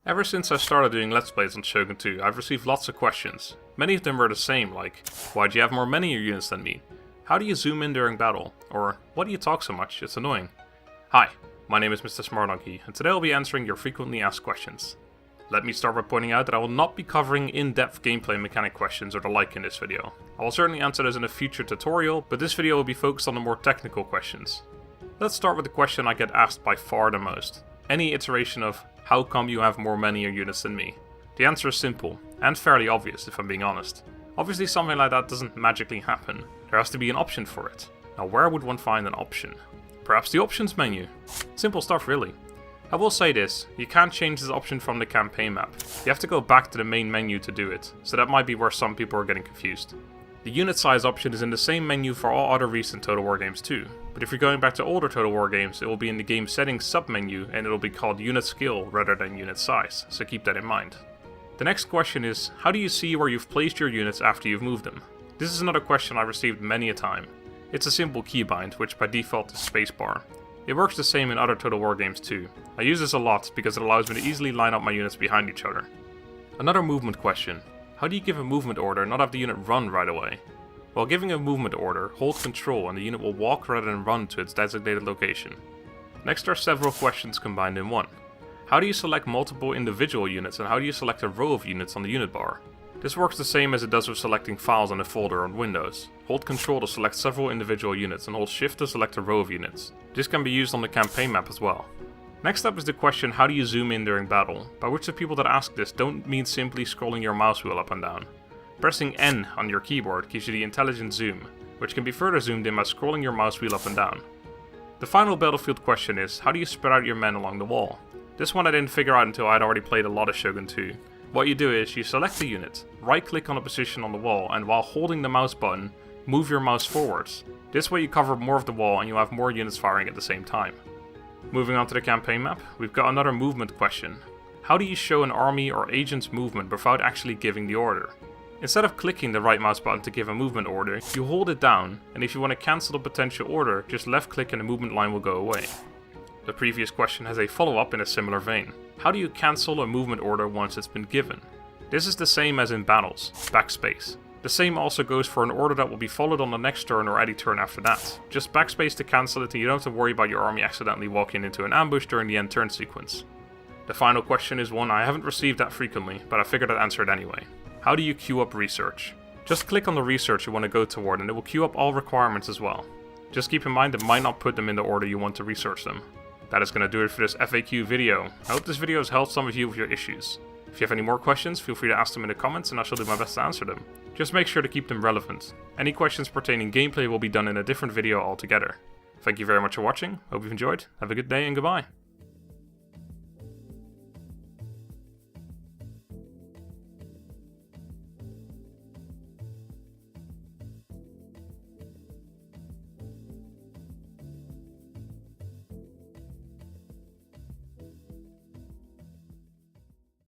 Ever since I started doing Let's Plays on Shogun 2, I've received lots of questions. Many of them were the same, like, why do you have more men in your units than me? How do you zoom in during battle? Or, why do you talk so much? It's annoying. Hi, my name is MrSmartDonkey, and today I'll be answering your frequently asked questions. Let me start by pointing out that I will not be covering in-depth gameplay mechanic questions or the like in this video. I will certainly answer those in a future tutorial, but this video will be focused on the more technical questions. Let's start with the question I get asked by far the most. Any iteration of, how come you have more men in your units than me? The answer is simple, and fairly obvious if I'm being honest. Obviously something like that doesn't magically happen. There has to be an option for it. Now where would one find an option? Perhaps the options menu. Simple stuff really. I will say this, you can't change this option from the campaign map. You have to go back to the main menu to do it, so that might be where some people are getting confused. The unit size option is in the same menu for all other recent Total War games too, but if you're going back to older Total War games, it will be in the game settings sub-menu and it will be called unit skill rather than unit size, so keep that in mind. The next question is, how do you see where you've placed your units after you've moved them? This is another question I received many a time. It's a simple keybind, which by default is spacebar. It works the same in other Total War games too. I use this a lot because it allows me to easily line up my units behind each other. Another movement question. How do you give a movement order and not have the unit run right away? While giving a movement order, hold control and the unit will walk rather than run to its designated location. Next are several questions combined in one. How do you select multiple individual units and how do you select a row of units on the unit bar? This works the same as it does with selecting files on a folder on Windows. Hold control to select several individual units and hold shift to select a row of units. This can be used on the campaign map as well. Next up is the question, how do you zoom in during battle? By which the people that ask this don't mean simply scrolling your mouse wheel up and down. Pressing N on your keyboard gives you the intelligent zoom, which can be further zoomed in by scrolling your mouse wheel up and down. The final battlefield question is, how do you spread out your men along the wall? This one I didn't figure out until I'd already played a lot of Shogun 2. What you do is, you select the unit, right click on a position on the wall, and while holding the mouse button, move your mouse forwards. This way you cover more of the wall and you have more units firing at the same time. Moving on to the campaign map, we've got another movement question. How do you show an army or agent's movement without actually giving the order? Instead of clicking the right mouse button to give a movement order, you hold it down, and if you want to cancel the potential order, just left click and the movement line will go away. The previous question has a follow-up in a similar vein. How do you cancel a movement order once it's been given? This is the same as in battles, backspace. The same also goes for an order that will be followed on the next turn or any turn after that. Just backspace to cancel it and you don't have to worry about your army accidentally walking into an ambush during the end turn sequence. The final question is one I haven't received that frequently, but I figured I'd answer it anyway. How do you queue up research? Just click on the research you want to go toward and it will queue up all requirements as well. Just keep in mind it might not put them in the order you want to research them. That is going to do it for this FAQ video. I hope this video has helped some of you with your issues. If you have any more questions, feel free to ask them in the comments and I shall do my best to answer them. Just make sure to keep them relevant. Any questions pertaining gameplay will be done in a different video altogether. Thank you very much for watching, hope you've enjoyed, have a good day and goodbye.